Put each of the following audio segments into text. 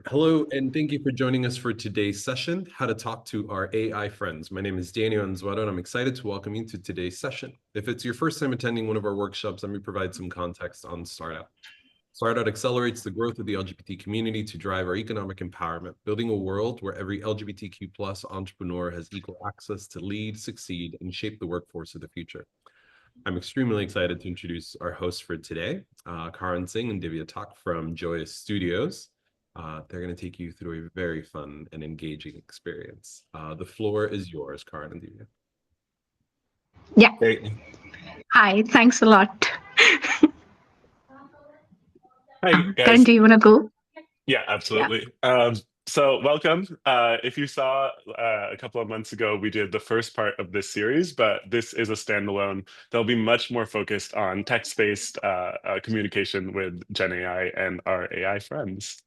Hello, and thank you for joining us for today's session, How to Talk to Our AI Friends. My name is Daniel Anzuaro, and I'm excited to welcome you to today's session. If it's your first time attending one of our workshops, let me provide some context on Startup. Startup accelerates the growth of the LGBT community to drive our economic empowerment, building a world where every LGBTQ+ entrepreneur has equal access to lead, succeed, and shape the workforce of the future. I'm extremely excited to introduce our hosts for today, Karan Singh and Divya Tak from Joyous Studios. They're going to take you through a very fun and engaging experience. The floor is yours, Karan and Divya. Yeah. Hey. Hi. Thanks a lot. Hi, Karan, guys. do you want to go? Yeah, Yeah. absolutely. So welcome. If you saw a couple of months ago, we did the first part of this series, but this is a standalone. They'll be much more focused on text-based communication with GenAI and our AI friends.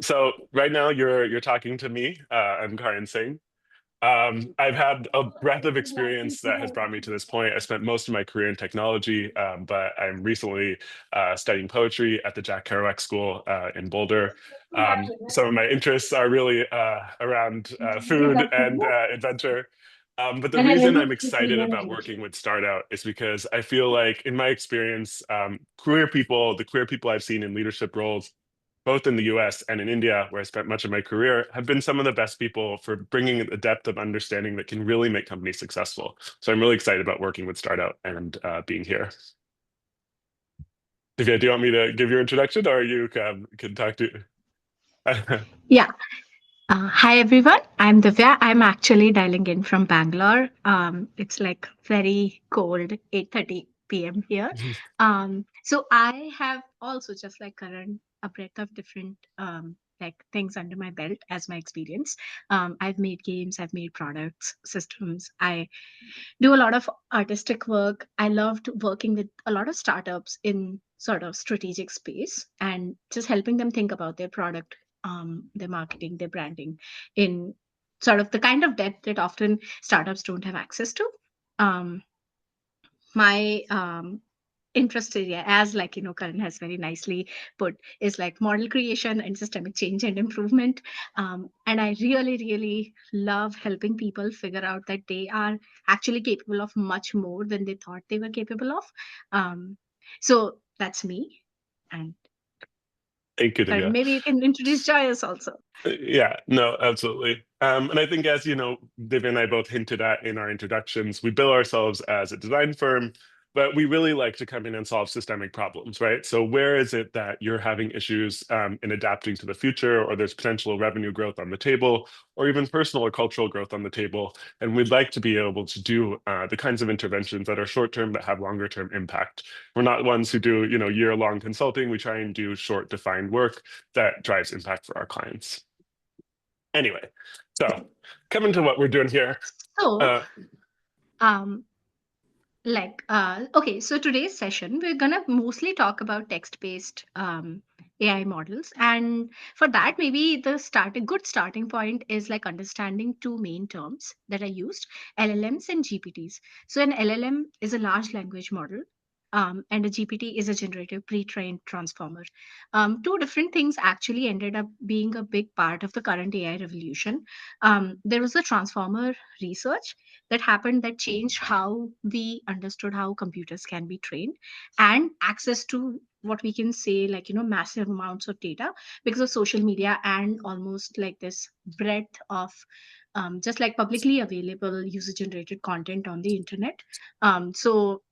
So right now you're talking to me. I'm Karan Singh. I've had a breadth of experience that has brought me to this point. I spent most of my career in technology, but I'm recently studying poetry at the Jack Kerouac School in Boulder. Some of my interests are really around food and adventure. But the reason I'm excited about working with Startout is because I feel like, in my experience, the queer people I've seen in leadership roles, both in the US and in India, where I spent much of my career, have been some of the best people for bringing a depth of understanding that can really make companies successful. So I'm really excited about working with Startout and being here. Divya, do you want me to give your introduction, or you can talk to? Yeah. Hi, everyone. I'm Divya. I'm actually dialing in from Bangalore. It's like very cold, 8:30 p.m. here. So I have also, just like Karan, a breadth of different like things under my belt as my experience. I've made games, I've made products, systems. I do a lot of artistic work. I loved working with a lot of startups in sort of strategic space and just helping them think about their product, their marketing, their branding in sort of the kind of depth that often startups don't have access to. Um, my interest area, as like Karan has very nicely put, is like model creation and systemic change and improvement. And I really love helping people figure out that they are actually capable of much more than they thought they were capable of. So that's me. And Thank you, Karan, Divya. maybe you can introduce Joyous also. Yeah, no, absolutely. And I think, as you know, Divya and I both hinted at in our introductions, we bill ourselves as a design firm, but we really like to come in and solve systemic problems, right? So where is it that you're having issues in adapting to the future, or there's potential revenue growth on the table, or even personal or cultural growth on the table? And we'd like to be able to do the kinds of interventions that are short-term but have longer-term impact. We're not ones who do, year-long consulting. We try and do short, defined work that drives impact for our clients. Anyway, so coming to what we're doing here. So, Uh, um, okay, so today's session, we're gonna mostly talk about text-based AI models. And for that, maybe a good starting point is like understanding two main terms that are used, LLMs and GPTs. So an LLM is a large language model. And a GPT is a generative pre-trained transformer. Two different things actually ended up being a big part of the current AI revolution. There was a transformer research that happened that changed how we understood how computers can be trained and access to what we can say like massive amounts of data because of social media and almost like this breadth of just like publicly available user generated content on the internet. So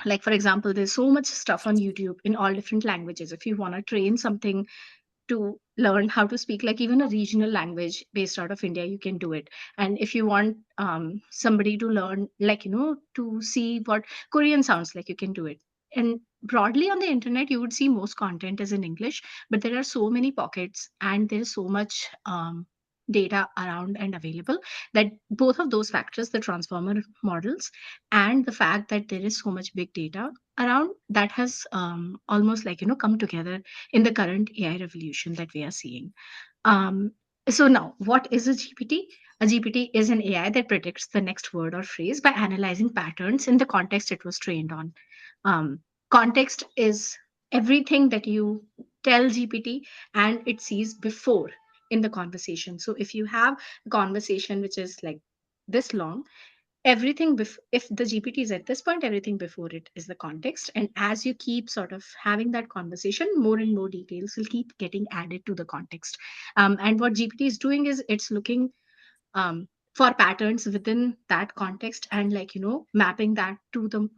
like for example, there's so much stuff on YouTube in all different languages. If you want to train something to learn how to speak like even a regional language based out of India, you can do it. And if you want somebody to learn like to see what Korean sounds like, you can do it. And broadly on the internet, you would see most content is in English, but there are so many pockets and there's so much data around and available that both of those factors, the transformer models and the fact that there is so much big data around, that has almost like come together in the current AI revolution that we are seeing. Um, so now, what is a GPT? A GPT is an AI that predicts the next word or phrase by analyzing patterns in the context it was trained on. Context is everything that you tell GPT, and it sees before in the conversation. So if you have a conversation which is like this long, if the GPT is at this point, everything before it is the context. And as you keep sort of having that conversation, more and more details will keep getting added to the context. And what GPT is doing is it's looking for patterns within that context, and like mapping that to the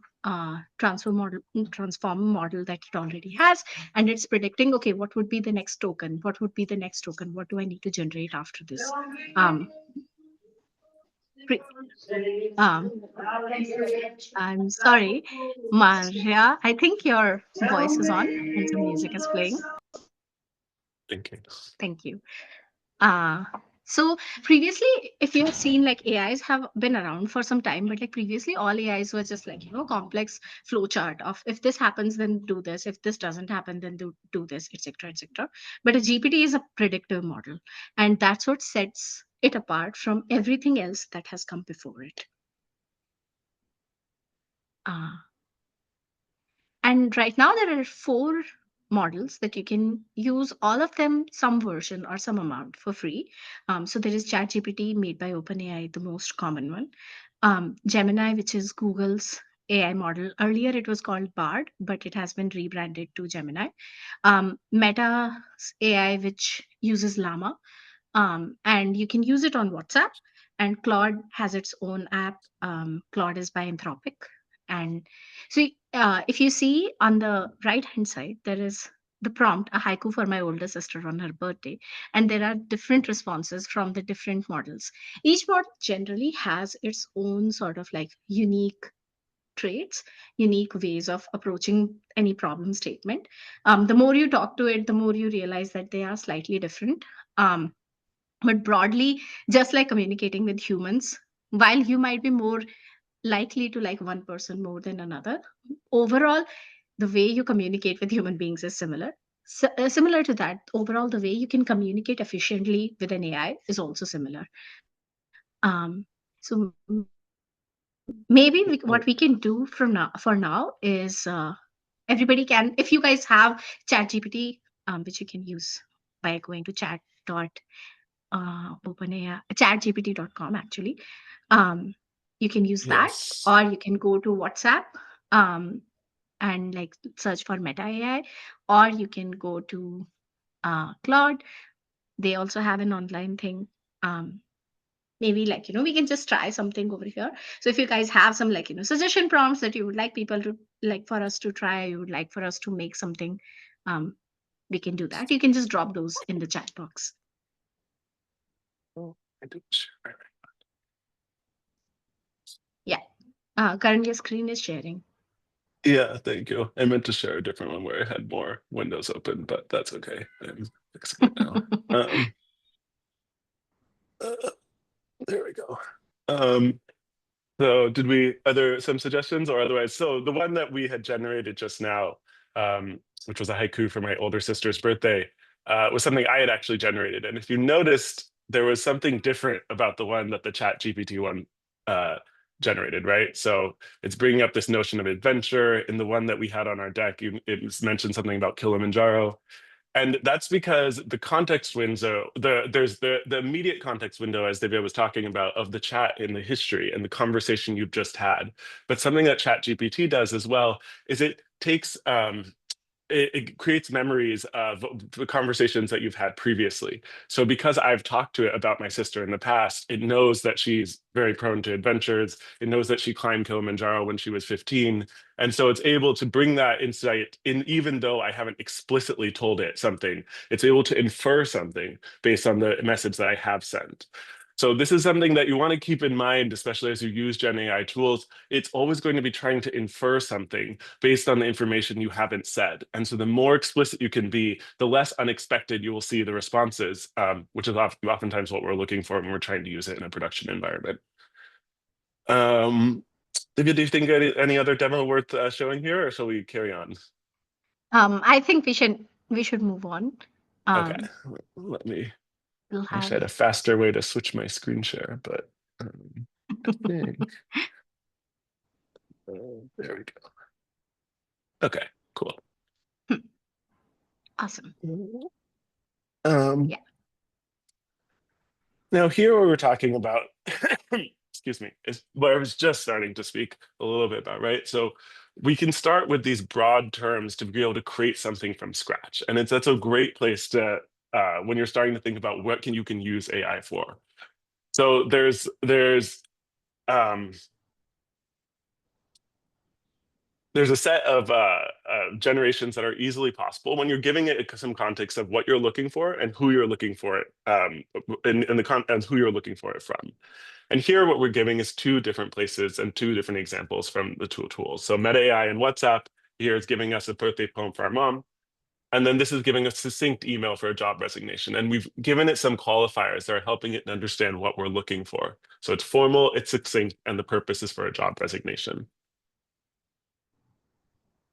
transform model that it already has, and it's predicting, okay, what would be the next token, what do I need to generate after this. um, pre- um I'm sorry, Maria, I think your voice is on and some music is playing. Thank you. Thank you. Uh, so previously, if you have seen, like AIs have been around for some time, but like previously, all AIs were just like, complex flow chart of if this happens, then do this. If this doesn't happen, then do this, etc., etc. But a GPT is a predictive model, and that's what sets it apart from everything else that has come before it. Uh, And right now, there are four models that you can use, all of them some version or some amount for free. So there is ChatGPT made by OpenAI, the most common one. Gemini, which is Google's AI model. Earlier, it was called Bard, but it has been rebranded to Gemini. Meta's AI, which uses Llama, and you can use it on WhatsApp. And Claude has its own app. Claude is by Anthropic. And so, if you see on the right hand side, there is the prompt, a haiku for my older sister on her birthday. And there are different responses from the different models. Each model generally has its own sort of like unique traits, unique ways of approaching any problem statement. The more you talk to it, the more you realize that they are slightly different. But broadly, just like communicating with humans, while you might be more likely to like one person more than another, overall, the way you communicate with human beings is similar. Similar to that, overall, the way you can communicate efficiently with an AI is also similar. So maybe what we can do from now for now is everybody can, if you guys have ChatGPT, which you can use by going to OpenAI, chatgpt.com actually. Um, you can use that, Yes. or you can go to WhatsApp um, and like search for Meta AI, or you can go to Claude. They also have an online thing. Maybe like we can just try something over here. So if you guys have some like suggestion prompts that you would like people to like for us to try, you would like for us to make something, um, we can do that. You can just drop those in the chat box. Oh, I did share. Yeah. Currently your screen is sharing. Yeah, thank you. I meant to share a different one where I had more windows open, but that's okay. I'm fixing it now. Uh, there we go. So are there some suggestions or otherwise? So the one that we had generated just now, which was a haiku for my older sister's birthday, was something I had actually generated. And if you noticed, there was something different about the one that the ChatGPT one generated, right? So it's bringing up this notion of adventure. In the one that we had on our deck, it mentioned something about Kilimanjaro. And that's because the context window, there's the immediate context window, as Divya was talking about, of the chat in the history and the conversation you've just had. But something that ChatGPT does as well is it takes it creates memories of the conversations that you've had previously. So because I've talked to it about my sister in the past, it knows that she's very prone to adventures. It knows that she climbed Kilimanjaro when she was 15. And so it's able to bring that insight in, even though I haven't explicitly told it something, it's able to infer something based on the message that I have sent. So this is something that you want to keep in mind, especially as you use Gen AI tools. It's always going to be trying to infer something based on the information you haven't said. And so the more explicit you can be, the less unexpected you will see the responses, which is oftentimes what we're looking for when we're trying to use it in a production environment. Divya, do you think any other demo worth showing here, or shall we carry on? I think we should move on. Okay, let me. We'll I wish have I had a faster way to switch my screen share, but I think there we go. Okay, cool. Awesome. Yeah. Now here what we're talking about, excuse me, is what I was just starting to speak a little bit about, right? So we can start with these broad terms to be able to create something from scratch. And that's a great place to, when you're starting to think about what you can use AI for. So there's a set of generations that are easily possible when you're giving it some context of what you're looking for and who you're looking for it, and who you're looking for it from. And here what we're giving is two different places and two different examples from the tools. So Meta AI and WhatsApp here is giving us a birthday poem for our mom. And then this is giving a succinct email for a job resignation. And we've given it some qualifiers that are helping it understand what we're looking for. So it's formal, it's succinct, and the purpose is for a job resignation.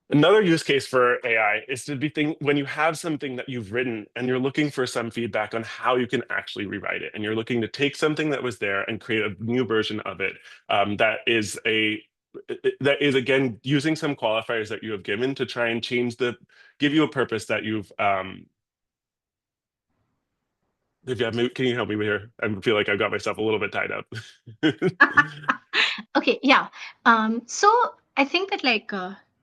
Another use case for AI is to be when you have something that you've written and you're looking for some feedback on how you can actually rewrite it. And you're looking to take something that was there and create a new version of it that is again using some qualifiers that you have given to try and give you a purpose that you've can you help me here? I feel like I've got myself a little bit tied up. Okay, yeah. So I think that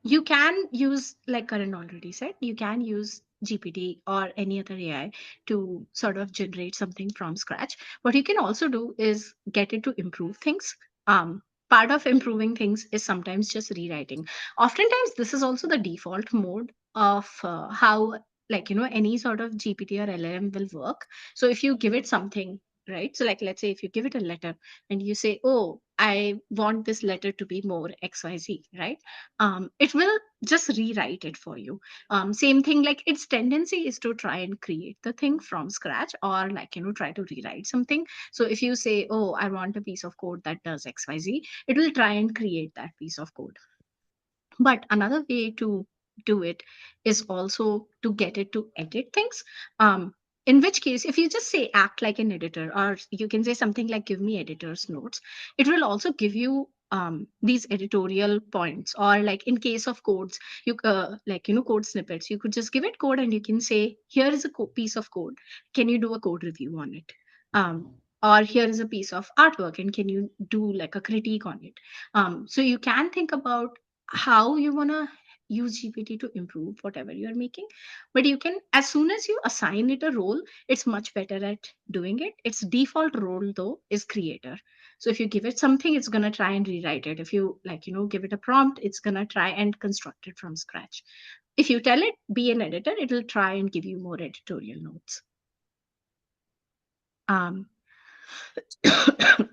you can use, like Karan already said, you can use GPT or any other AI to sort of generate something from scratch. What you can also do is get it to improve things. Part of improving things is sometimes just rewriting. Oftentimes, this is also the default mode of how, any sort of GPT or LLM will work. So if you give it something, right? So, like, let's say if you give it a letter and you say, oh, I want this letter to be more XYZ, right? It will just rewrite it for you. Same thing, like its tendency is to try and create the thing from scratch, or try to rewrite something. So if you say, oh, I want a piece of code that does XYZ, it will try and create that piece of code. But another way to do it is also to get it to edit things. In which case, if you just say act like an editor, or you can say something like give me editor's notes, it will also give you these editorial points. Or like in case of codes, code snippets, you could just give it code and you can say, here is a piece of code. Can you do a code review on it? Or here is a piece of artwork and can you do like a critique on it? So you can think about how you want to use GPT to improve whatever you're making. But you can, as soon as you assign it a role, it's much better at doing it. Its default role, though, is creator. So if you give it something, it's going to try and rewrite it. If you, give it a prompt, it's going to try and construct it from scratch. If you tell it, be an editor, it'll try and give you more editorial notes.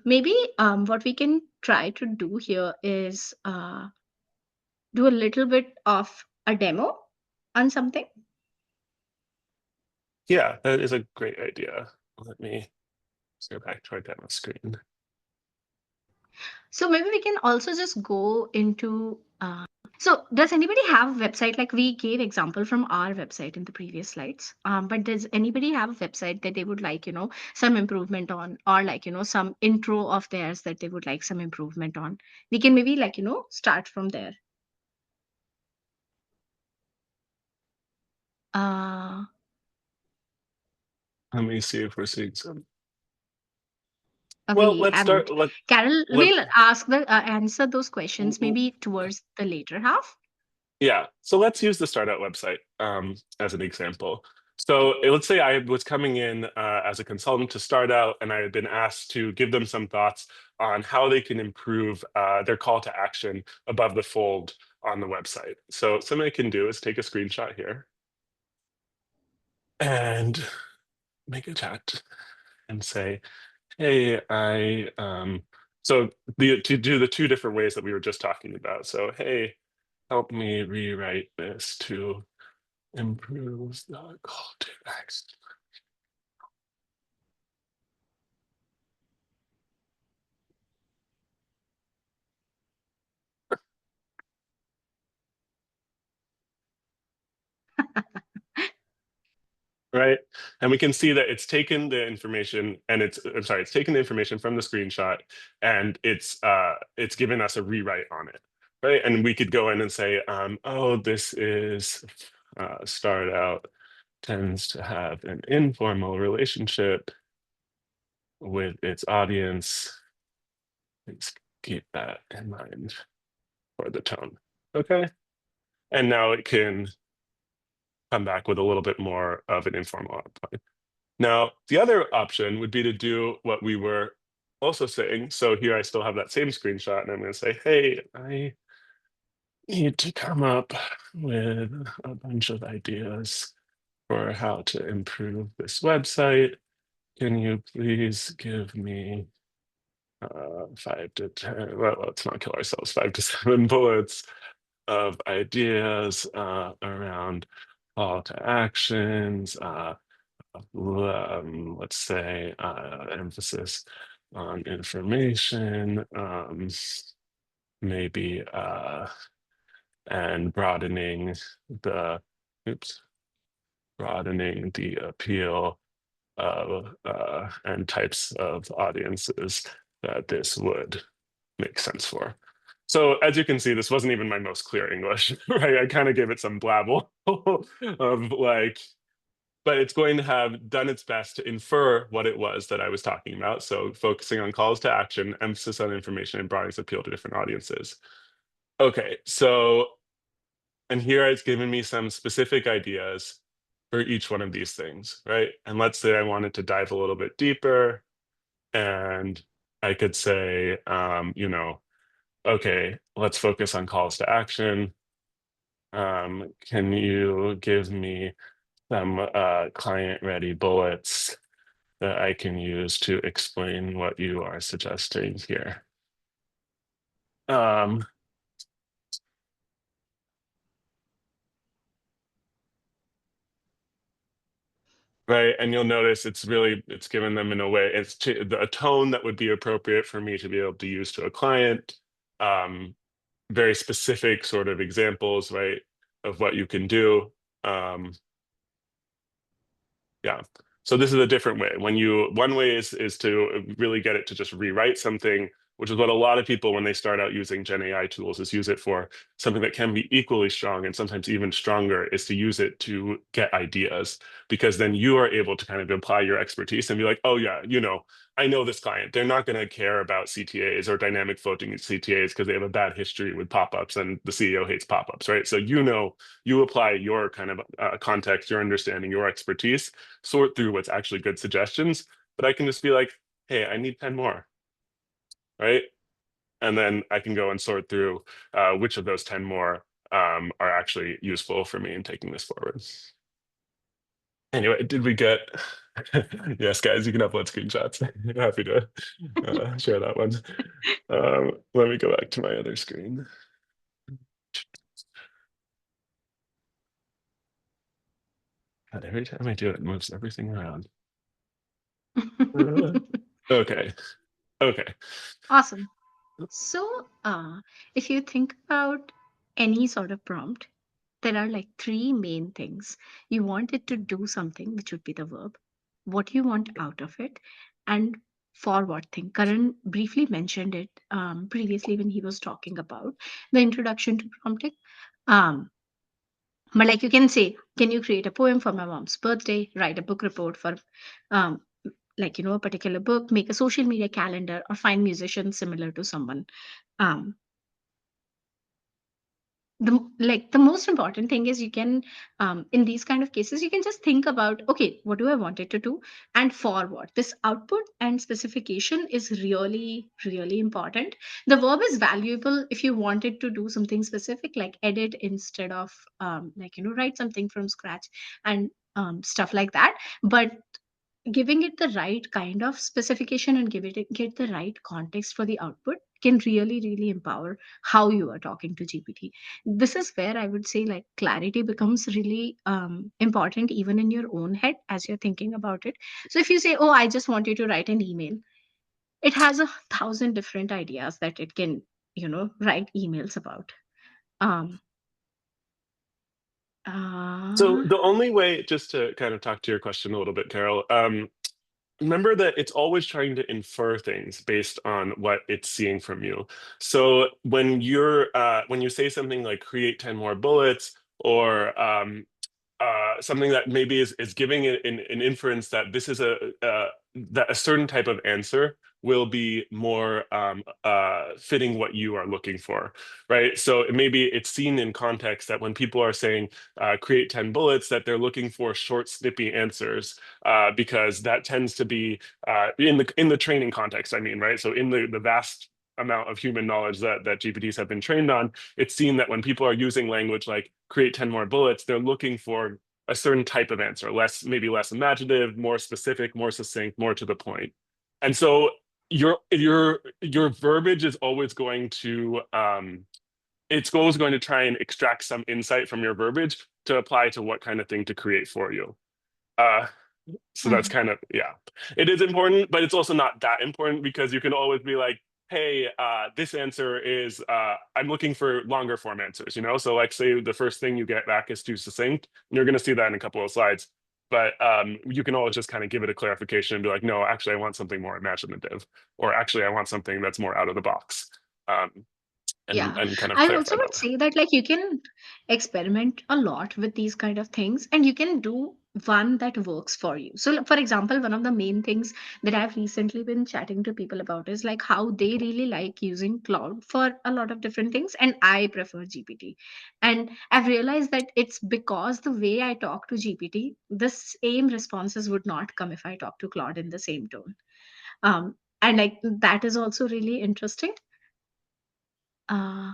Maybe what we can try to do here is do a little bit of a demo on something. Yeah, that is a great idea. Let me go back to our demo screen. So maybe we can also just go into. So does anybody have a website? Like we gave example from our website in the previous slides. But does anybody have a website that they would like, some improvement on, or some intro of theirs that they would like some improvement on? We can maybe start from there. Let me see if we're seeing some. We Let's start. haven't. Carol will answer those questions maybe towards the later half. Yeah, so let's use the startup website as an example. So let's say I was coming in as a consultant to start out, and I had been asked to give them some thoughts on how they can improve their call to action above the fold on the website. So something I can do is take a screenshot here and make a chat and say, hey, so to do the two different ways that we were just talking about. So, hey, help me rewrite this to improve the call to action. Right, and we can see that it's taken the information and it's taken the information from the screenshot and it's given us a rewrite on it, right? And we could go in and say, oh, this is start out tends to have an informal relationship with its audience. Please keep that in mind for the tone. Okay. And now it can come back with a little bit more of an informal output. Now, the other option would be to do what we were also saying. So here I still have that same screenshot, and I'm going to say, hey, I need to come up with a bunch of ideas for how to improve this website. Can you please give me 5 to 10, well, let's not kill ourselves, 5 to 7 bullets of ideas around call to actions, let's say emphasis on information, maybe and broadening the appeal of and types of audiences that this would make sense for. So as you can see, this wasn't even my most clear English, right? I kind of gave it some blabble of like, but it's going to have done its best to infer what it was that I was talking about. So focusing on calls to action, emphasis on information, and broadening its appeal to different audiences. Okay, so, and here it's given me some specific ideas for each one of these things, right? And let's say I wanted to dive a little bit deeper, and I could say, okay, let's focus on calls to action. Can you give me some client-ready bullets that I can use to explain what you are suggesting here? Right, and you'll notice it's given them in a way, it's a tone that would be appropriate for me to be able to use to a client. Very specific sort of examples, right, of what you can do. Yeah. So this is a different way. One way is to really get it to just rewrite something, which is what a lot of people, when they start out using Gen AI tools, is use it for something that can be equally strong and sometimes even stronger, is to use it to get ideas, because then you are able to kind of apply your expertise and be like, oh yeah, I know this client. They're not going to care about CTAs or dynamic floating CTAs because they have a bad history with pop-ups and the CEO hates pop-ups, right? So you apply your kind of context, your understanding, your expertise, sort through what's actually good suggestions, but I can just be like, hey, I need 10 more, right? And then I can go and sort through which of those 10 more are actually useful for me in taking this forward. Anyway, did we get, yes, guys, you can upload screenshots. Happy to share that one. Let me go back to my other screen. God, every time I do it, it moves everything around. Okay. Awesome. So, if you think about any sort of prompt, there are like three main things. You want it to do something, which would be the verb, what you want out of it, and for what thing. Karan briefly mentioned it previously when he was talking about the introduction to prompting. Um, but like you can say, can you create a poem for my mom's birthday, write a book report for um, a particular book, make a social media calendar, or find musicians similar to someone. um, the most important thing is you can in these kind of cases you can just think about, okay, what do I want it to do and for what. This output and specification is really really important. The verb is valuable if you want it to do something specific, like edit instead of write something from scratch and stuff like that. But giving it the right kind of specification and get the right context for the output can really really empower how you are talking to GPT. This is where I would say like clarity becomes really important even in your own head as you're thinking about it. So if you say, oh, I just want you to write an email, it has 1,000 different ideas that it can write emails about. um So uh, the only way, just to kind of talk to your question a little bit, Carol, remember that it's always trying to infer things based on what it's seeing from you. So when you say something like create 10 more bullets, or something that maybe is giving it an inference that this is that a certain type of answer will be more fitting what you are looking for, right? So maybe it's seen in context that when people are saying create 10 bullets, that they're looking for short, snippy answers because that tends to be in the training context, I mean, right? So in the vast amount of human knowledge that GPTs have been trained on, it's seen that when people are using language like create 10 more bullets, they're looking for a certain type of answer, maybe less imaginative, more specific, more succinct, more to the point. And so your verbiage is always going to it's always going to try and extract some insight from your verbiage to apply to what kind of thing to create for you. So that's kind of, yeah, it is important, but it's also not that important because you can always be like, hey, this answer is, I'm looking for longer form answers, you know? So like say the first thing you get back is too succinct, and you're gonna see that in a couple of slides. But you can always just kind of give it a clarification and be like, no, actually I want something more imaginative, or actually I want something that's more out of the box. Yeah, And kind of I clarify also that would way. say that like you can experiment a lot with these kind of things, and you can do one that works for you. So, for example, one of the main things that I've recently been chatting to people about is like how they really like using cloud for a lot of different things, and I prefer GPT. And I've realized that it's because the way I talk to GPT, the same responses would not come if I talk to Claude in the same tone. And like that is also really interesting. Uh,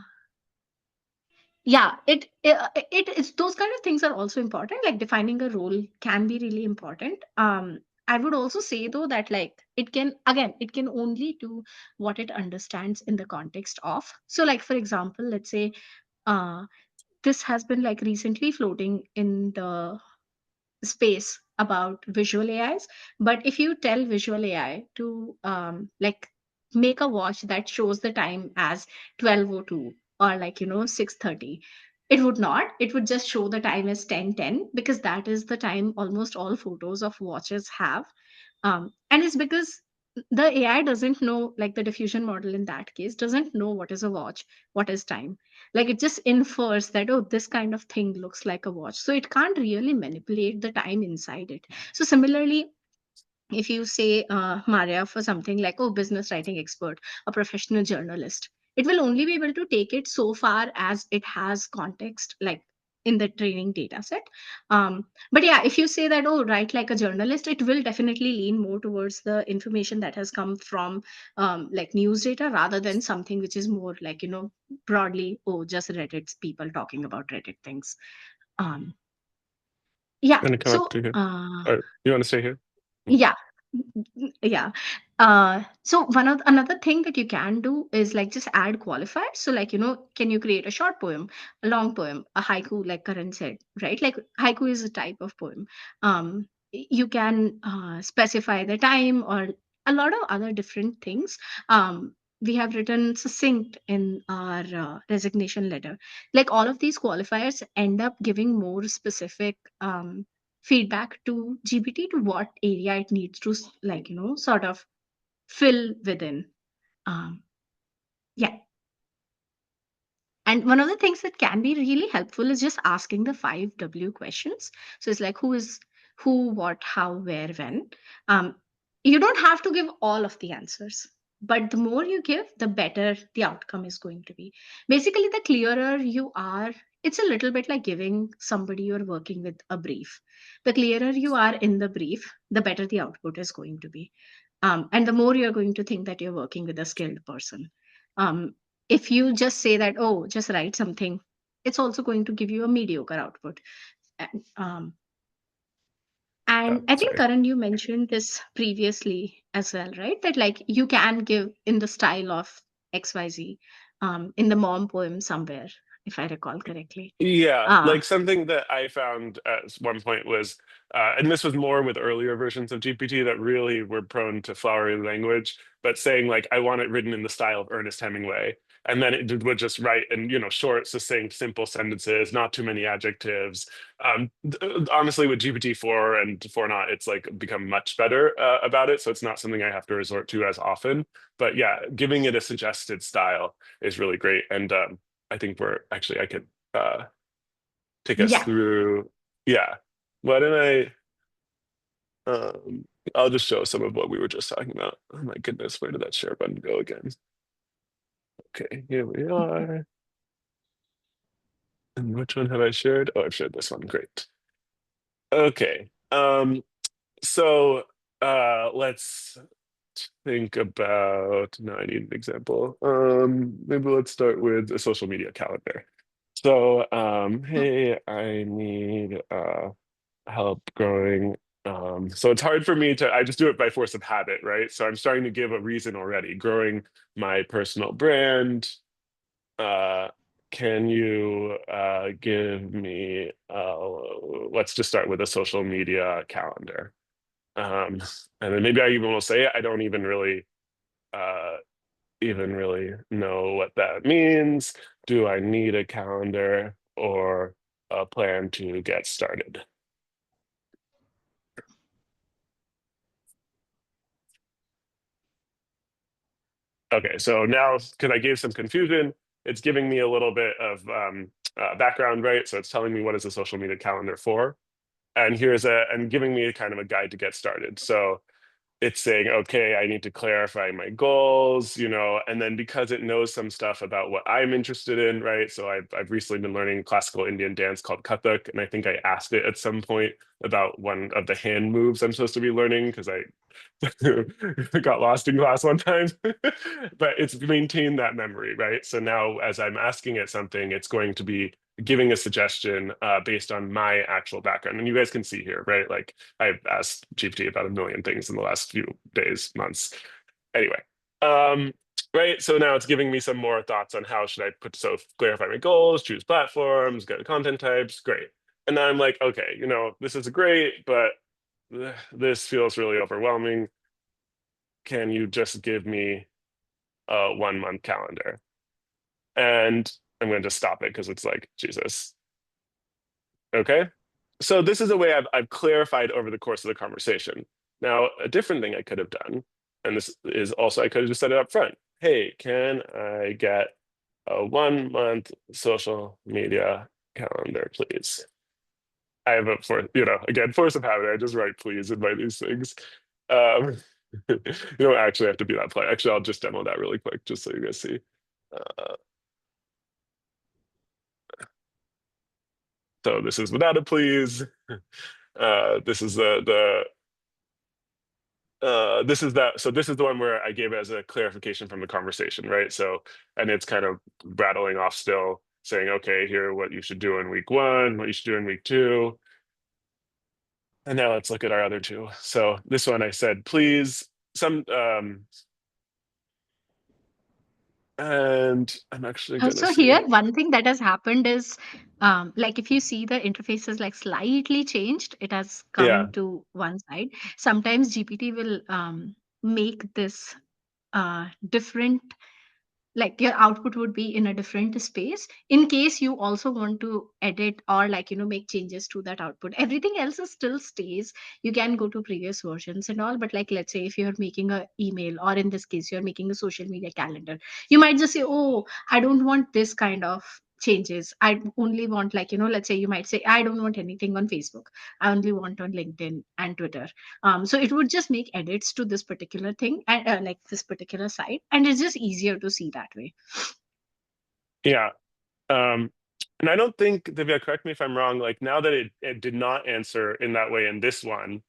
yeah, it is, those kind of things are also important. Like defining a role can be really important. I would also say though that like it can only do what it understands in the context of. So like for example, let's say uh this has been like recently floating in the space about visual AIs. But if you tell visual AI to like make a watch that shows the time as 12:02 or like 6:30, it would not. It would just show the time as 10:10 because that is the time almost all photos of watches have. And it's because the AI doesn't know, like the diffusion model in that case doesn't know what is a watch, what is time. Like it just infers that, oh, this kind of thing looks like a watch. So it can't really manipulate the time inside it. So similarly, if you say Maria for something like, oh, business writing expert, a professional journalist, it will only be able to take it so far as it has context, like in the training data set. But yeah, if you say that, oh, write like a journalist, it will definitely lean more towards the information that has come from like news data rather than something which is more like, broadly, oh, just Reddit's people talking about Reddit things. Um, yeah. And to come up So, to here. Or you want to stay here? yeah. Yeah. So another thing that you can do is like just add qualifiers. So like, can you create a short poem, a long poem, a haiku, like Karan said, right? Like haiku is a type of poem. You can specify the time or a lot of other different things. We have written succinct in our resignation letter. Like all of these qualifiers end up giving more specific feedback to GPT to what area it needs to like sort of fill within. Um, yeah, and one of the things that can be really helpful is just asking the 5W questions. So it's like who, what, how, where, when. Um, you don't have to give all of the answers, but the more you give, the better the outcome is going to be. Basically, the clearer you are, it's a little bit like giving somebody you're working with a brief. The clearer you are in the brief, the better the output is going to be. And the more you're going to think that you're working with a skilled person. Um, if you just say that, oh, just write something, it's also going to give you a mediocre output. And, I think, Sorry. Karan, you mentioned this previously as well, right? That like you can give in the style of XYZ, in the mom poem somewhere, if I recall correctly. Yeah, Uh, like something that I found at one point was, and this was more with earlier versions of GPT that really were prone to flowery language, but saying like, I want it written in the style of Ernest Hemingway. And then would just write in, short, succinct, simple sentences, not too many adjectives. Honestly, with GPT-4 and 4 not, it's like become much better about it. So it's not something I have to resort to as often. But yeah, giving it a suggested style is really great. And I think I could take us yeah. through. yeah. Why don't I'll just show some of what we were just talking about. Oh my goodness, where did that share button go again? Okay, here we are. And which one have I shared? Oh, I've shared this one. Great. Okay. So let's think about, no, I need an example. Maybe let's start with a social media calendar. So, hey, I need help growing. So it's hard for me to, I just do it by force of habit, right? So I'm starting to give a reason already. Growing my personal brand. Uh, can you give me, let's just start with a social media calendar. Um, and then maybe I even will say I don't uh, even really know what that means. Do I need a calendar or a plan to get started? Okay, so now because I gave some confusion, it's giving me a little bit of background, right? So it's telling me what is a social media calendar for, and and giving me a kind of a guide to get started. So it's saying, okay, I need to clarify my goals, and then because it knows some stuff about what I'm interested in, right? So I've recently been learning classical Indian dance called Kathak, and I think I asked it at some point about one of the hand moves I'm supposed to be learning because I got lost in class one time. But it's maintained that memory, right? So now as I'm asking it something, it's going to be giving a suggestion based on my actual background. And you guys can see here, right? Like I've asked GPT about a million things in the last few days, months. Anyway, right. So now it's giving me some more thoughts on how should I clarify my goals, choose platforms, get content types. Great. And now I'm like, okay, this is great, but this feels really overwhelming. Can you just give me a 1 month calendar? And I'm going to just stop it because it's like, Jesus. Okay. So this is a way I've clarified over the course of the conversation. Now, a different thing I could have done, and this is also, I could have just said it up front. Hey, can I get a 1 month social media calendar, please? I have again, force of habit. I just write please in by these things. Um, you don't actually have to be that polite. Actually, I'll just demo that really quick just so you guys see. Uh, so this is without a please. This is this is that. So this is the one where I gave it as a clarification from the conversation, right? So, and it's kind of rattling off still, saying, okay, here, what you should do in week 1, what you should do in week 2. And now let's look at our other 2. So this one I said, please, and I'm actually gonna So see. here, one thing that has happened is, like if you see the interface is like slightly changed, it has Yeah, come to one side. Sometimes GPT will make this different, like your output would be in a different space in case you also want to edit or like make changes to that output. Everything else is still stays. You can go to previous versions and all, but like let's say if you're making a email, or in this case you're making a social media calendar, you might just say, oh, I don't want this kind of changes. I only want, like let's say you might say, I don't want anything on Facebook, I only want on LinkedIn and Twitter. So it would just make edits to this particular thing and like this particular site, and it's just easier to see that way. yeah. Um, and I don't think, Divya, correct me if I'm wrong, like now that it did not answer in that way in this one,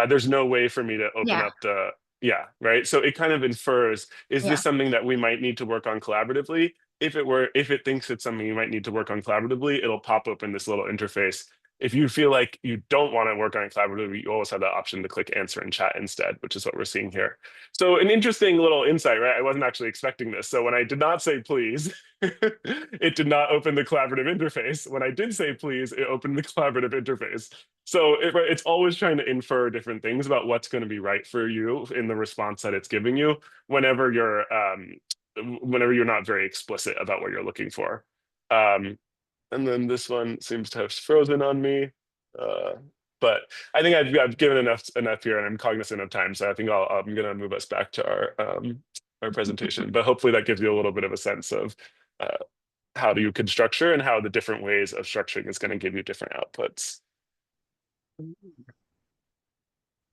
there's no way for me to open Yeah. up yeah, right? So it kind of infers, is this Yeah. something that we might need to work on collaboratively? If it thinks it's something you might need to work on collaboratively, it'll pop up in this little interface. If you feel like you don't want to work on it collaboratively, you always have the option to click answer in chat instead, which is what we're seeing here. So an interesting little insight, right? I wasn't actually expecting this. So when I did not say please, it did not open the collaborative interface. When I did say please, it opened the collaborative interface. So it's always trying to infer different things about what's going to be right for you in the response that it's giving you whenever whenever you're not very explicit about what you're looking for. Um, and then this one seems to have frozen on me. Uh, but I think I've given enough here, and I'm cognizant of time, so I think I'm going to move us back to our presentation. But hopefully that gives you a little bit of a sense of how you can structure and how the different ways of structuring is going to give you different outputs.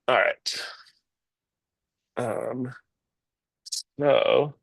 All right. Um, so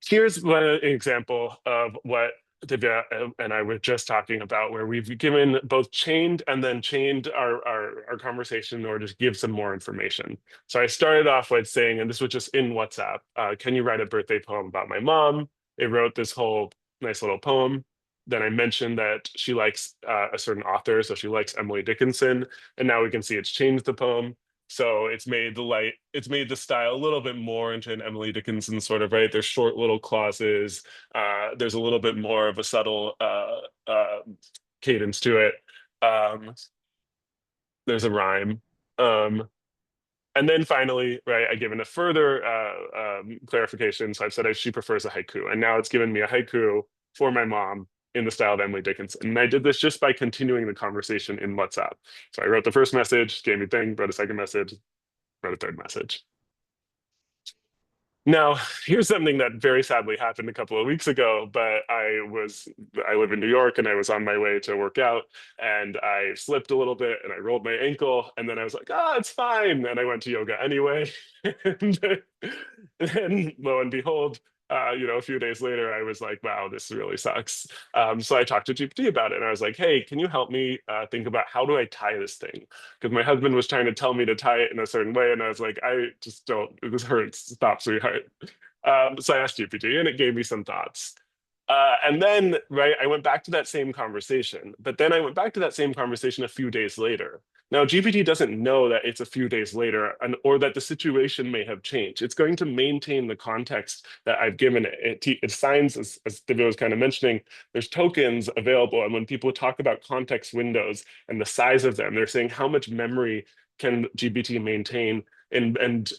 here's one example of what Divya and I were just talking about, where we've given both chained and then chained our conversation in order to give some more information. So I started off with saying, and this was just in WhatsApp, can you write a birthday poem about my mom? It wrote this whole nice little poem. Then I mentioned that she likes a certain author, so she likes Emily Dickinson. And now we can see it's changed the poem. So it's made the style a little bit more into an Emily Dickinson sort of, right? There's short little clauses. There's a little bit more of a subtle cadence to it. Um, there's a rhyme. Um, and then finally, right, I given a further clarification. So I've said she prefers a haiku, and now it's given me a haiku for my mom in the style of Emily Dickinson. And I did this just by continuing the conversation in WhatsApp. So I wrote the first message, gave me thing, wrote a second message, wrote a third message. Now, here's something that very sadly happened a couple of weeks ago, but I live in New York and I was on my way to work out and I slipped a little bit and I rolled my ankle and then I was like, it's fine. And I went to yoga anyway. And lo and behold, a few days later, I was like, wow, this really sucks. So I talked to GPT about it and I was like, hey, can you help me think about how do I tie this thing? Because my husband was trying to tell me to tie it in a certain way. And I was like, I just don't, this hurts. Stop, sweetheart. So I asked GPT and it gave me some thoughts. And then, right, I went back to that same conversation, but then I went back to that same conversation a few days later. Now, GPT doesn't know that it's a few days later or that the situation may have changed. It's going to maintain the context that I've given it. It assigns, as Divya was kind of mentioning, there's tokens available. And when people talk about context windows and the size of them, they're saying how much memory can GPT maintain and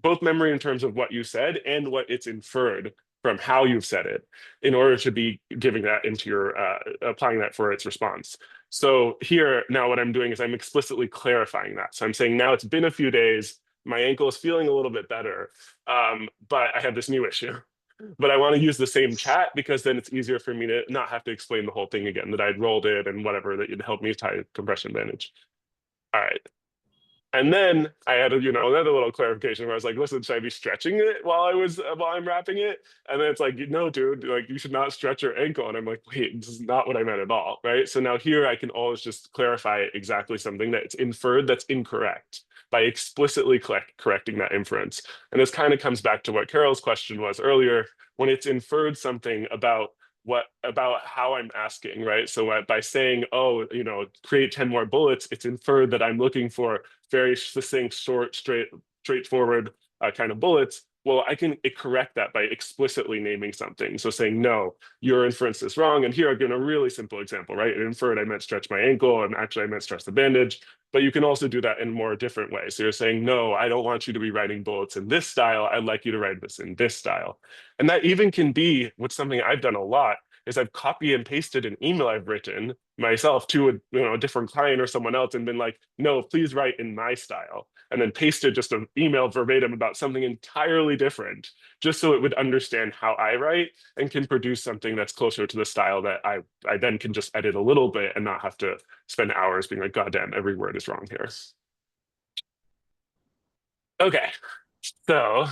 both memory in terms of what you said and what it's inferred from how you've said it in order to be giving that into your applying that for its response. So here now what I'm doing is I'm explicitly clarifying that. So I'm saying now it's been a few days, my ankle is feeling a little bit better, but I have this new issue. But I want to use the same chat because then it's easier for me to not have to explain the whole thing again, that I'd rolled it and whatever, that you'd help me tie compression advantage. All right. And then I had another little clarification where I was like, listen, should I be stretching it while I'm wrapping it? And then it's like, no, dude, like you should not stretch your ankle. And I'm like, wait, this is not what I meant at all. Right. So now here I can always just clarify exactly something that's inferred that's incorrect by explicitly correcting that inference. And this kind of comes back to what Carol's question was earlier, when it's inferred something about how I'm asking, right? So by saying, create 10 more bullets, it's inferred that I'm looking for very succinct, short, straightforward kind of bullets. Well, I can correct that by explicitly naming something. So saying, no, your inference is wrong. And here I've given a really simple example, right? It inferred I meant stretch my ankle, and actually I meant stretch the bandage. But you can also do that in more different ways. So you're saying, no, I don't want you to be writing bullets in this style. I'd like you to write this in this style. And that even can be what's something I've done a lot is I've copy and pasted an email I've written myself to a different client or someone else and been like, no, please write in my style. And then pasted just an email verbatim about something entirely different, just so it would understand how I write and can produce something that's closer to the style that I then can just edit a little bit and not have to spend hours being like, God damn, every word is wrong here. Okay, so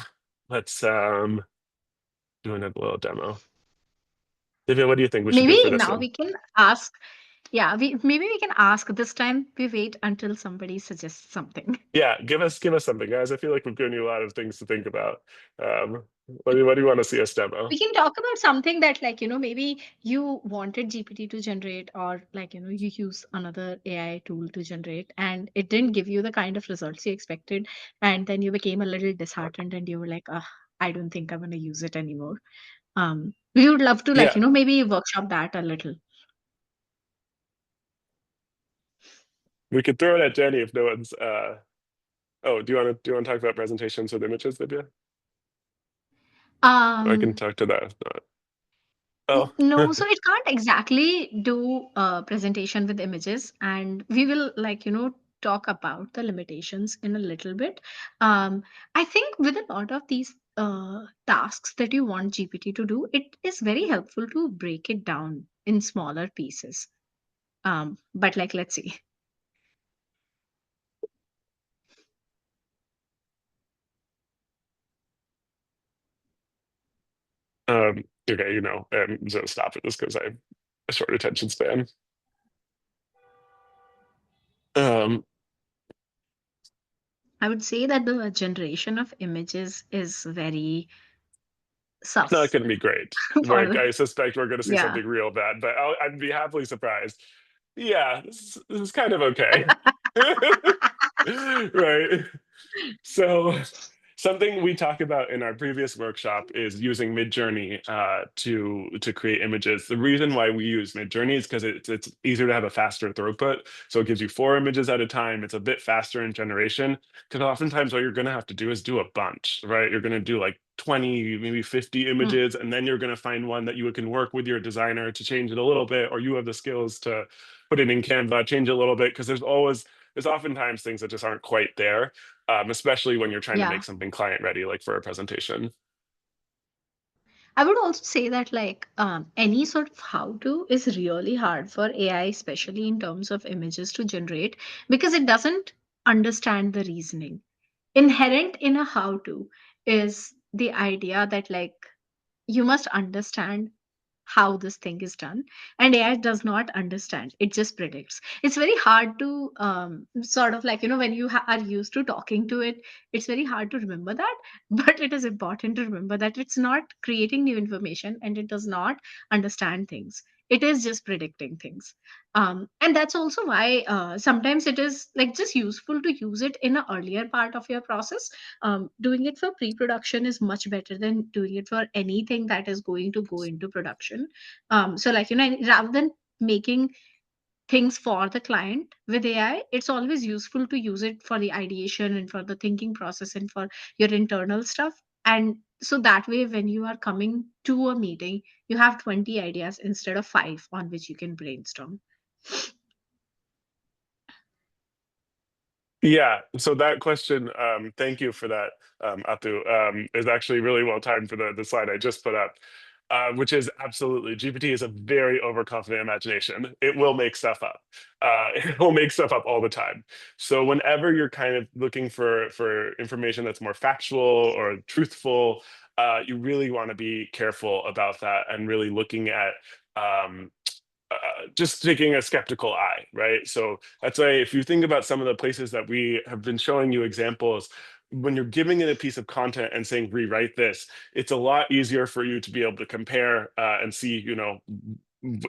let's do another little demo. Divya, what do you think we should do for Maybe this now one? we can ask. Yeah, maybe we can ask this time. We wait until somebody suggests something. Yeah, give us something, guys. I feel like we've given you a lot of things to think about. What do you want to see us demo? We can talk about something that, like, maybe you wanted GPT to generate, or like, you use another AI tool to generate, and it didn't give you the kind of results you expected. And then you became a little disheartened and you were like, I don't think I'm going to use it anymore. We would love to, like, Yeah, maybe workshop that a little. we could throw it at Jenny if no one's. Oh, do you want to talk about presentations with images, Divya? I can Um, talk to that. If not. Oh, No, so it can't exactly do a presentation with images, and we will, like, talk about the limitations in a little bit. I think with a lot of these tasks that you want GPT to do, it is very helpful to break it down in smaller pieces. But like, let's see. Okay, I'm just gonna stop at this because I have a short attention span. Um, I would say that the generation of images is very it's not sus going to be great. for I the, suspect we're going to see yeah. something real bad, but I'd be happily surprised. Yeah, this is kind of okay. Right. So something we talk about in our previous workshop is using Midjourney to create images. The reason why we use Midjourney is because it's easier to have a faster throughput. So it gives you 4 images at a time. It's a bit faster in generation because oftentimes what you're going to have to do is do a bunch, right? You're going to do like 20, maybe 50 Mm, images, and then you're going to find one that you can work with your designer to change it a little bit, or you have the skills to put it in Canva, change it a little bit because there's oftentimes things that just aren't quite there, especially when you're trying to yeah. make something client ready, like for a presentation. I would also say that like any sort of how to is really hard for AI, especially in terms of images to generate, because it doesn't understand the reasoning. Inherent in a how to is the idea that like you must understand how this thing is done, and AI does not understand, it just predicts. It's very hard to sort of like, when you are used to talking to it, it's very hard to remember that. But it is important to remember that it's not creating new information and it does not understand things, it is just predicting things. And that's also why sometimes it is like just useful to use it in an earlier part of your process. Doing it for pre-production is much better than doing it for anything that is going to go into production. So like, rather than making things for the client with AI, it's always useful to use it for the ideation and for the thinking process and for your internal stuff. And so that way, when you are coming to a meeting, you have 20 ideas instead of 5 on which you can brainstorm. Yeah, so that question, thank you for that, Atu, is actually really well timed for the slide I just put up, which is absolutely, GPT is a very overconfident imagination. It will make stuff up. It will make stuff up all the time. So whenever you're kind of looking for information that's more factual or truthful, you really want to be careful about that and really looking at um, just taking a skeptical eye, right? So that's why if you think about some of the places that we have been showing you examples, when you're giving it a piece of content and saying rewrite this, it's a lot easier for you to be able to compare and see,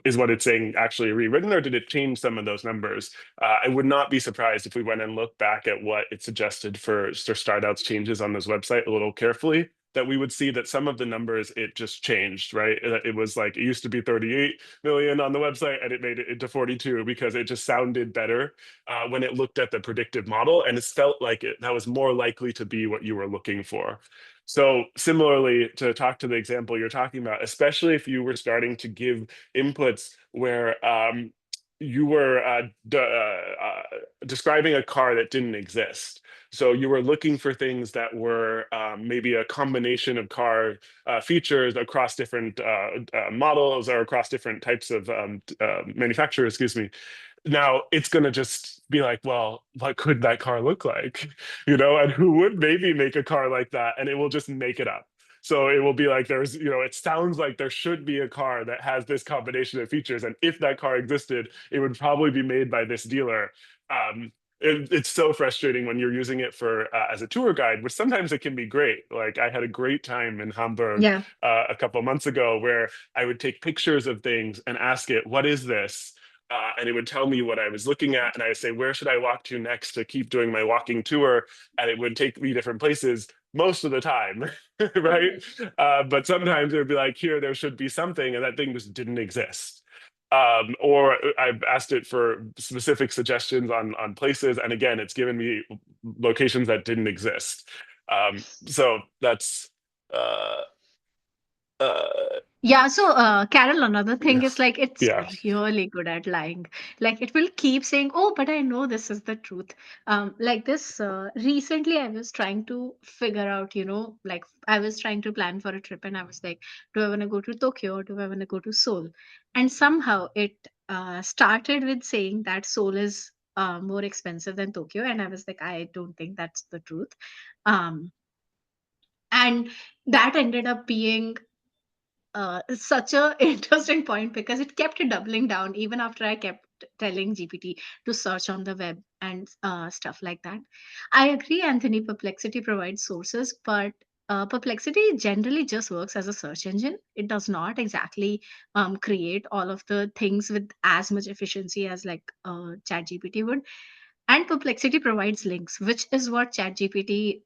is what it's saying actually rewritten, or did it change some of those numbers? I would not be surprised if we went and looked back at what it suggested for start outs changes on this website a little carefully, that we would see that some of the numbers it just changed, right? It was like it used to be 38 million on the website and it made it into 42 because it just sounded better when it looked at the predictive model, and it felt like that was more likely to be what you were looking for. So similarly, to talk to the example you're talking about, especially if you were starting to give inputs where you were describing a car that didn't exist. So you were looking for things that were maybe a combination of car features across different models or across different types of manufacturers, excuse me. Now it's going to just be like, well, what could that car look like? And who would maybe make a car like that? And it will just make it up. So it will be like it sounds like there should be a car that has this combination of features. And if that car existed, it would probably be made by this dealer. It's so frustrating when you're using it for as a tour guide, which sometimes it can be great. Like I had a great time in Hamburg Yeah. a couple of months ago where I would take pictures of things and ask it, what is this? And it would tell me what I was looking at, and I would say, where should I walk to next to keep doing my walking tour? And it would take me different places most of the time, right? But sometimes it would be like, here, there should be something, and that thing just didn't exist. Or I've asked it for specific suggestions on places, and again, it's given me locations that didn't exist. So that's uh, uh, Yeah, so Carol, another thing is like it's yeah. really good at lying. Like it will keep saying, "Oh, but I know this is the truth." Like this recently, I was trying to figure out, like I was trying to plan for a trip, and I was like, "Do I want to go to Tokyo or do I want to go to Seoul?" And somehow it started with saying that Seoul is more expensive than Tokyo, and I was like, "I don't think that's the truth." Um, and that ended up being such a interesting point because it kept doubling down even after I kept telling GPT to search on the web and stuff like that. I agree, Anthony. Perplexity provides sources, but Perplexity generally just works as a search engine. It does not exactly create all of the things with as much efficiency as like ChatGPT would. And Perplexity provides links, which is what ChatGPT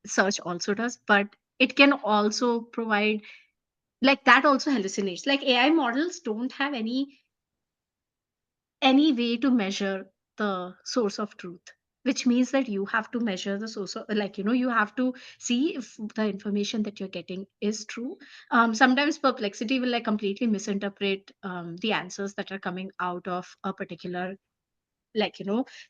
search also does. But it can also provide, like, that also hallucinates. Like, AI models don't have any way to measure the source of truth, which means that you have to measure the source of, like, you have to see if the information that you're getting is true. Sometimes Perplexity will like completely misinterpret the answers that are coming out of a particular, like,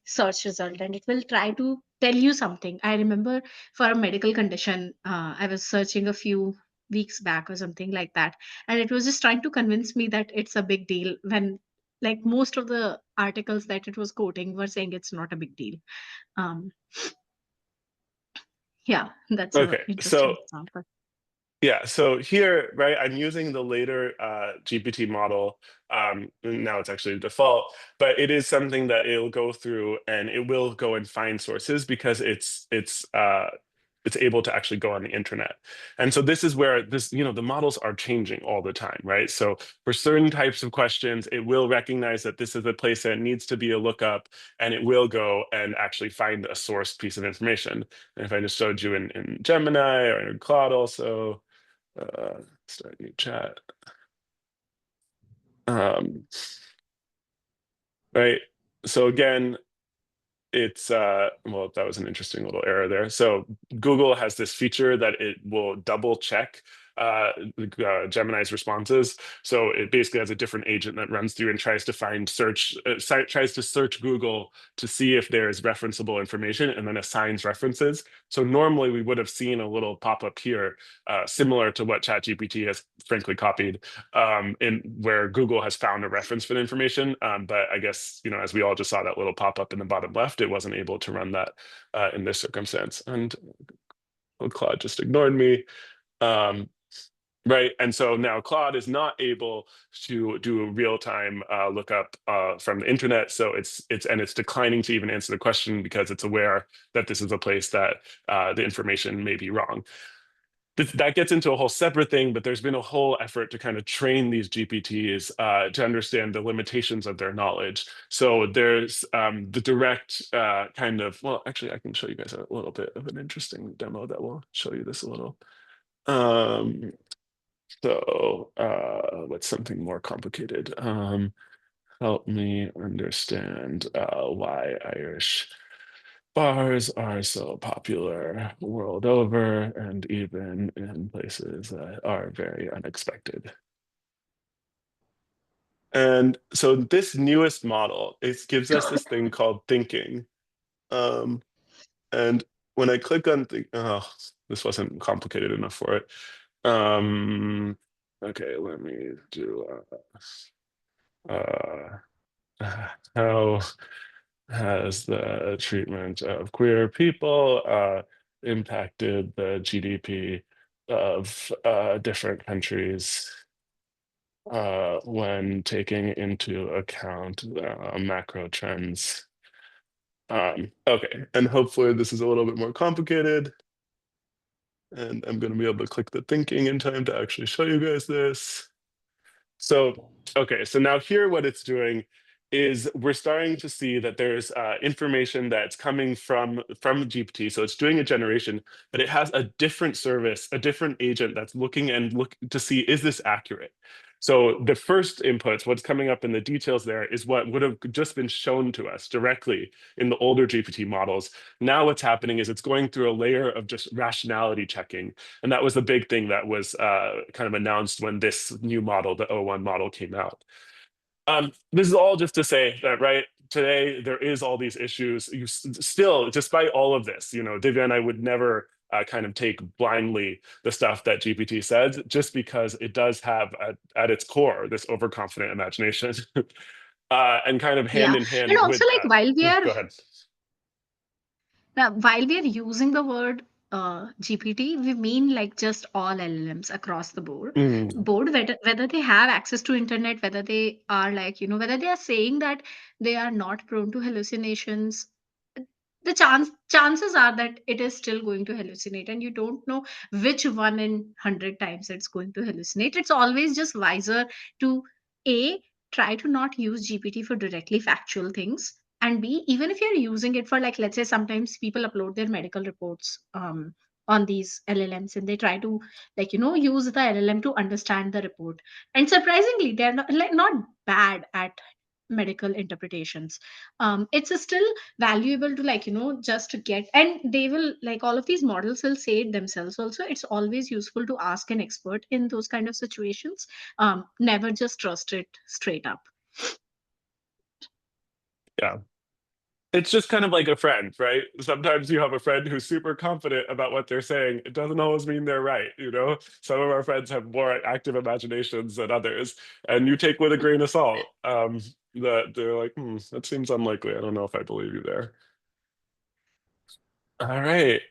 search result, and it will try to tell you something. I remember for a medical condition, I was searching a few weeks back or something like that, and it was just trying to convince me that it's a big deal when, like, most of the articles that it was quoting were saying it's not a big deal. um yeah, that's a Okay, interesting so example. yeah, so here, right, I'm using the later GPT model. Now it's actually default, but it is something that it'll go through and it will go and find sources because it's able to actually go on the internet. And so this is where this, the models are changing all the time, right? So for certain types of questions, it will recognize that this is a place that needs to be a lookup, and it will go and actually find a source piece of information. And if I just showed you in Gemini or in Claude also, start a new chat. Right. So again, it's well, that was an interesting little error there. So Google has this feature that it will double check Gemini's responses. So it basically has a different agent that runs through and tries to tries to search Google to see if there is referenceable information, and then assigns references. So normally we would have seen a little pop-up here, similar to what ChatGPT has frankly copied, in where Google has found a reference for the information. But I guess, as we all just saw that little pop-up in the bottom left, it wasn't able to run that in this circumstance. And Claude just ignored me. Right. And so now Claude is not able to do a real-time lookup from the internet. So it's declining to even answer the question because it's aware that this is a place that the information may be wrong. That gets into a whole separate thing, but there's been a whole effort to kind of train these GPTs to understand the limitations of their knowledge. So there's the direct kind of, well, actually, I can show you guys a little bit of an interesting demo that will show you this a little. So what's something more complicated? Help me understand why Irish bars are so popular world over, and even in places that are very unexpected. And so this newest model, it gives us this thing called thinking. And when I click on oh, this wasn't complicated enough for it. Okay, let me do how has the treatment of queer people impacted the GDP of different countries when taking into account macro trends. Okay, and hopefully this is a little bit more complicated. And I'm going to be able to click the thinking in time to actually show you guys this. So, okay, so now here what it's doing is we're starting to see that there's information that's coming from GPT. So it's doing a generation, but it has a different service, a different agent that's looking to see, is this accurate? So the first inputs, what's coming up in the details there, is what would have just been shown to us directly in the older GPT models. Now what's happening is it's going through a layer of just rationality checking. And that was the big thing that was kind of announced when this new model, the O1 model, came out. This is all just to say that, right, today there is all these issues. You still, despite all of this, Divya and I would never kind of take blindly the stuff that GPT says, just because it does have at its core this overconfident imagination. And kind of hand Yeah, in and hand with also, like, that. Go ahead. while we are using the word GPT, we mean like just all LLMs across the Mm. board, whether they have access to internet, whether they are like, whether they are saying that they are not prone to hallucinations. The chances are that it is still going to hallucinate, and you don't know which one in 100 times it's going to hallucinate. It's always just wiser to a try to not use GPT for directly factual things, and b, even if you're using it for, like, let's say sometimes people upload their medical reports on these LLMs, and they try to, like, use the LLM to understand the report, and surprisingly they're not, like, not bad at medical interpretations. It's still valuable to, like, just to get, and they will, like, all of these models will say it themselves also. It's always useful to ask an expert in those kind of situations. Never just trust it straight up. Yeah. It's just kind of like a friend, right? Sometimes you have a friend who's super confident about what they're saying. It doesn't always mean they're right, you know? Some of our friends have more active imaginations than others, and you take with a grain of salt. That they're like, that seems unlikely. I don't know if I believe you there. All right.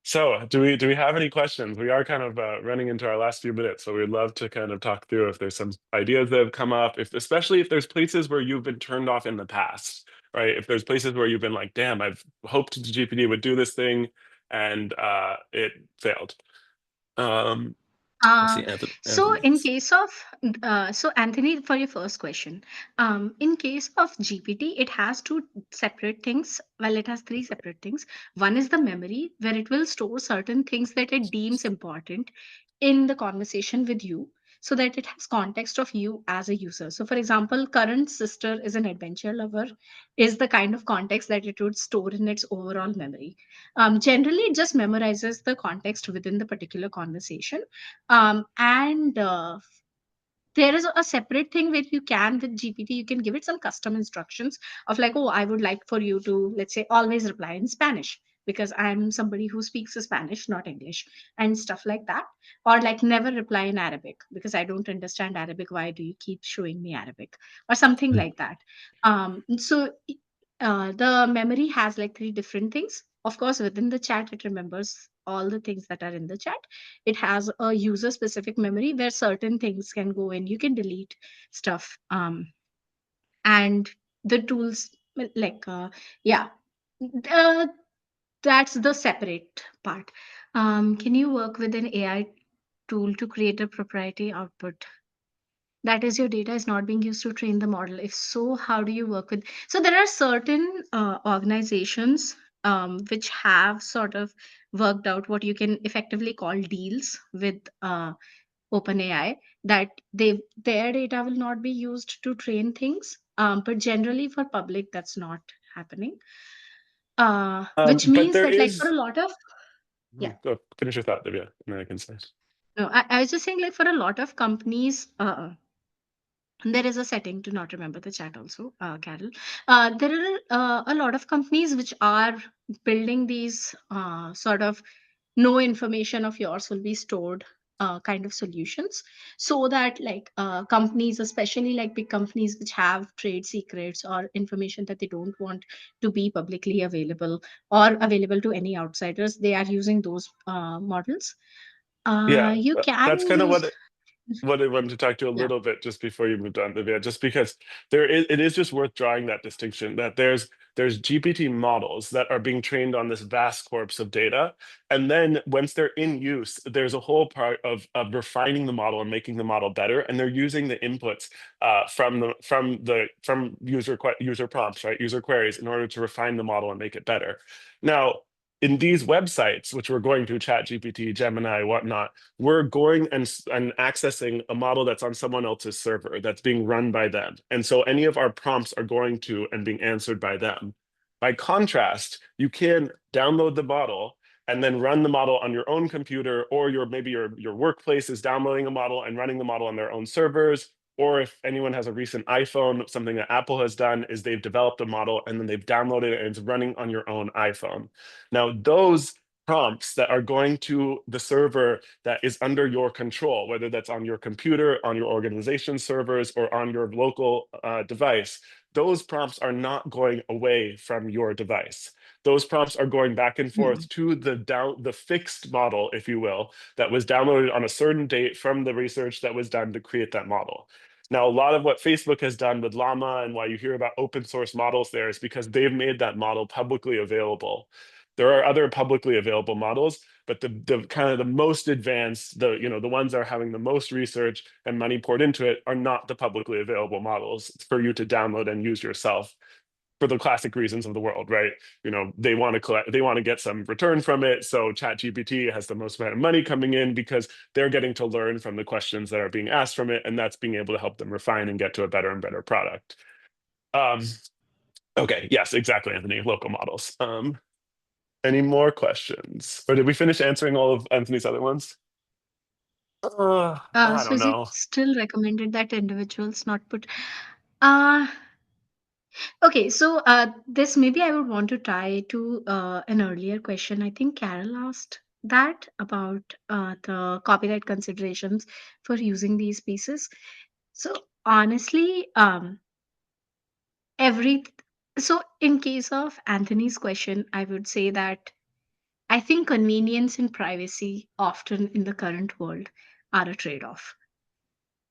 So, do we have any questions? We are kind of running into our last few minutes, so we'd love to kind of talk through if there's some ideas that have come up, if especially if there's places where you've been turned off in the past, right? If there's places where you've been like, "Damn, I've hoped the GPT would do this thing, and it failed." Um, I Uh, see Anthony. so Anthony. in case of so Anthony, for your first question, in case of GPT, it has two separate things. Well, it has three separate things. One is the memory, where it will store certain things that it deems important in the conversation with you, so that it has context of you as a user. So, for example, current sister is an adventure lover, is the kind of context that it would store in its overall memory. Generally, it just memorizes the context within the particular conversation. And there is a separate thing where you can, with GPT, you can give it some custom instructions of, like, oh, I would like for you to, let's say, always reply in Spanish because I'm somebody who speaks Spanish, not English, and stuff like that. Or, like, never reply in Arabic because I don't understand Arabic. Why do you keep showing me Arabic? Or something like that. The memory has like three different things. Of course, within the chat, it remembers all the things that are in the chat. It has a user specific memory where certain things can go in. You can delete stuff. And the tools, well, like, yeah, uh, that's the separate part. Can you work with an AI tool to create a proprietary output? That is, your data is not being used to train the model. If so, how do you work with? So there are certain organizations which have sort of worked out what you can effectively call deals with OpenAI, that their data will not be used to train things. But generally for public, that's not happening. Which But means there that, like, for is. a lot of, yeah, Go finish your thought, Divya, and then I can say. no, I was just saying, like, for a lot of companies, there is a setting to not remember the chat also, Carol. There are a lot of companies which are building these sort of no information of yours will be stored kind of solutions, so that, like, companies, especially like big companies which have trade secrets or information that they don't want to be publicly available or available to any outsiders, they are using those models. Yeah, You that's can kind of use, what I wanted to talk to a yeah. little bit just before you moved on, Livia, just because it is just worth drawing that distinction that there's GPT models that are being trained on this vast corpus of data, and then once they're in use, there's a whole part of refining the model and making the model better, and they're using the inputs from user prompts, right, user queries, in order to refine the model and make it better. Now, in these websites, which we're going to, ChatGPT, Gemini, whatnot, we're going and accessing a model that's on someone else's server that's being run by them. And so any of our prompts are going to and being answered by them. By contrast, you can download the model and then run the model on your own computer, or maybe your workplace is downloading a model and running the model on their own servers. Or if anyone has a recent iPhone, something that Apple has done is they've developed a model and then they've downloaded it and it's running on your own iPhone. Now, those prompts that are going to the server that is under your control, whether that's on your computer, on your organization servers, or on your local device, those prompts are not going away from your device. those prompts are going back and forth to the fixed model, if you will, that was downloaded on a certain date from the research that was done to create that model. Now, a lot of what Facebook has done with Llama and why you hear about open source models there is because they've made that model publicly available. There are other publicly available models, but the kind of the most advanced, the ones that are having the most research and money poured into it are not the publicly available models for you to download and use yourself, for the classic reasons of the world, right? They want to get some return from it. So ChatGPT has the most amount of money coming in because they're getting to learn from the questions that are being asked from it, and that's being able to help them refine and get to a better and better product. Okay, yes, exactly, Anthony. Local models. Any more questions, or did we finish answering all of Anthony's other ones? I So don't is it know. still recommended that individuals not put? Okay, so this maybe I would want to tie to an earlier question. I think Carol asked that about the copyright considerations for using these pieces. So honestly, every so in case of Anthony's question, I would say that I think convenience and privacy often in the current world are a trade-off.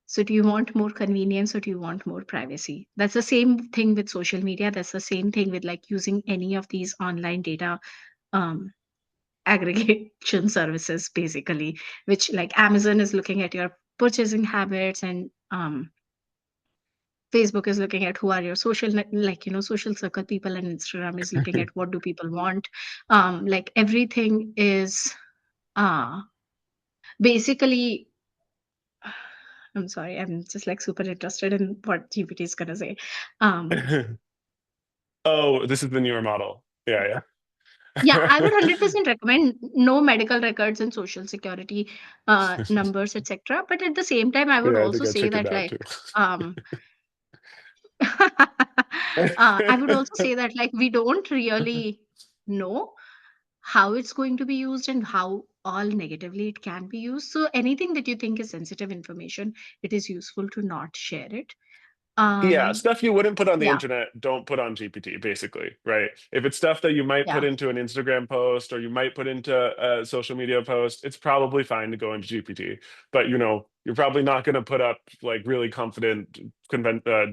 So, do you want more convenience or do you want more privacy? That's the same thing with social media. That's the same thing with like using any of these online data um, aggregation services, basically, which like Amazon is looking at your purchasing habits and Facebook is looking at who are your social circle people, and Instagram is looking at what do people want. Like everything is uh, basically I'm sorry, I'm just like super interested in what GPT is gonna say. Um, Oh, this is the newer model. Yeah. yeah, I would 100% recommend no medical records and social security numbers, etc. But at the same time, I would Yeah, I think also I say took it that down like too. um, I would also say that like we don't really know how it's going to be used and how all negatively it can be used. So anything that you think is sensitive information, it is useful to not share it. Yeah, Um, stuff you wouldn't put on the yeah, internet, don't put on GPT, basically, right? If it's stuff that you might put yeah. into an Instagram post or you might put into a social media post, it's probably fine to go into GPT. But you're probably not going to put up like really confident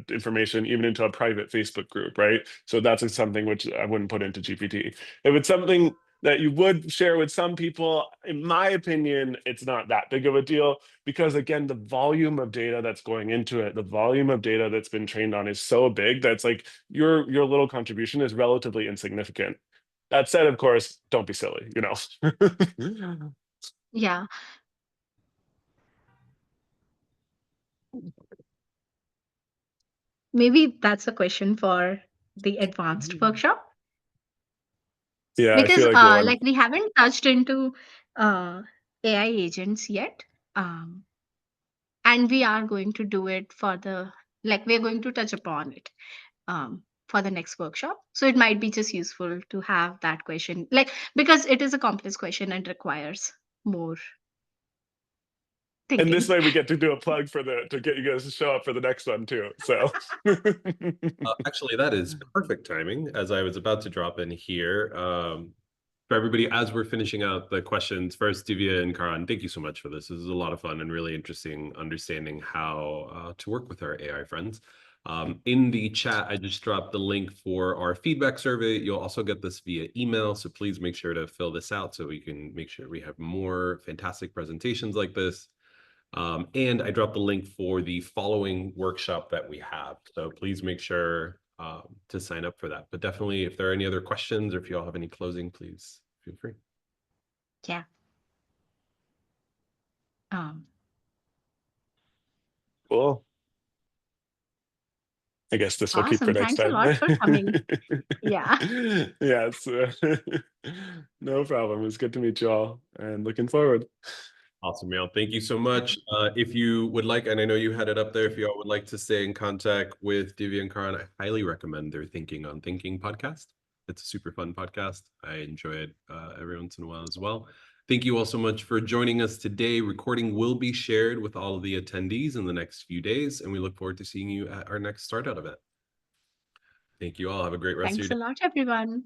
information even into a private Facebook group, right? So that's something which I wouldn't put into GPT. If it's something that you would share with some people, in my opinion, it's not that big of a deal because again, the volume of data that's going into it, the volume of data that's been trained on is so big that's like your little contribution is relatively insignificant. That said, of course, don't be silly, Yeah, maybe that's a question for the advanced workshop Yeah, I because feel like we'll like we haven't touched into uh, AI agents yet. Um, and we are going to do it for the we're going to touch upon it for the next workshop. So it might be just useful to have that question because it is a complex question and requires more and this thinking. way we get to do a plug to get you guys to show up for the next one too. So Actually, that is perfect timing as I was about to drop in here. For everybody, as we're finishing out the questions, first, Divya and Karan, thank you so much for this. This is a lot of fun and really interesting understanding how to work with our AI friends. In the chat, I just dropped the link for our feedback survey. You'll also get this via email, so please make sure to fill this out so we can make sure we have more fantastic presentations like this. And I dropped the link for the following workshop that we have. So please make sure to sign up for that. But definitely, if there are any other questions or if you all have any closing, please feel free. Yeah. Um, cool. I guess this will keep for awesome. next Thanks a time. lot for coming. Yeah. Yes. No problem. It's good to meet you all and looking forward. Awesome, Neil. Thank you so much. If you would like, and I know you had it up there, if you all would like to stay in contact with Divya and Karan, I highly recommend their Thinking on Thinking podcast. It's a super fun podcast. I enjoy it every once in a while as well. Thank you all so much for joining us today. Recording will be shared with all of the attendees in the next few days, and we look forward to seeing you at our next Startup event. Thank you all. Have a great rest of your Thanks a day. lot, everyone.